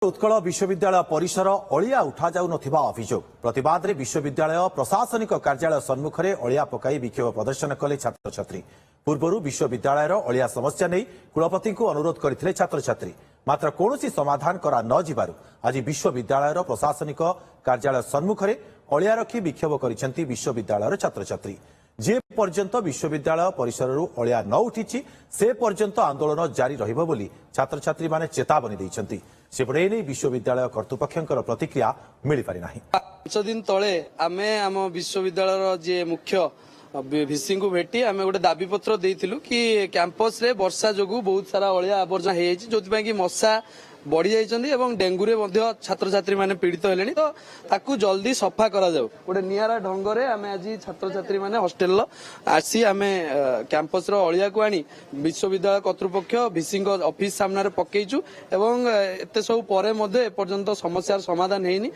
उत्कल विश्वविद्यालय परिसर अलिया उठा जाऊ नथिबा अभियोग प्रतिवाद रे विश्वविद्यालय प्रशासनिक कार्यालय सम्मुख में अलिया पकाई विक्षोभ प्रदर्शन कले छात्र छात्री। पूर्व विश्वविद्यालय अलिया समस्या नहीं कुलपति को अनुरोध करथिले छात्र छात्री, मात्र कौनसी समाधान करा न जिबारु आज विश्वविद्यालय प्रशासनिक कार्यालय सम्मुख में अलिया रखी विक्षोभ करिसेंती विश्वविद्यालय छात्र छात्री। जे पर्यंत विश्वविद्यालय परिसर अलिया न उठी से पर्यंत आंदोलन जारी रहिबो बोली छात्र छात्री माने चेतावनी दैछंती। सेपटे नहीं विश्वविद्यालय कर्तृपक्षर प्रतिक्रिया मिल पारि नाही। 5 दिन तले आमे आम विश्वविद्यालय जे मुख्य भिसी को भेटी आमे गोटे दाबी पत्र देइथिलु कि कैंपस रे वर्षा जोगु बहुत सारा अलिया आवर्जना हे जाइछि, जोति पय कि मशा बढ़ी जाइछन्ती एवं डेंगू रे मध्य छात्र छात्री माने पीड़ित हेलेनी। तो ताकू जल्दी सफा करा जाऊ गोटे नियारा ढंग रे आमे आज छात्र छात्री माने हॉस्टल आसी आमे कैंपस रो अलिया को आनी विश्वविद्यालय कर्तृपक्ष भिसी ऑफिस सामने पकेइछु एवं एते सब परे मध्ये ए पर्यंत समस्यार समाधान हेइनी।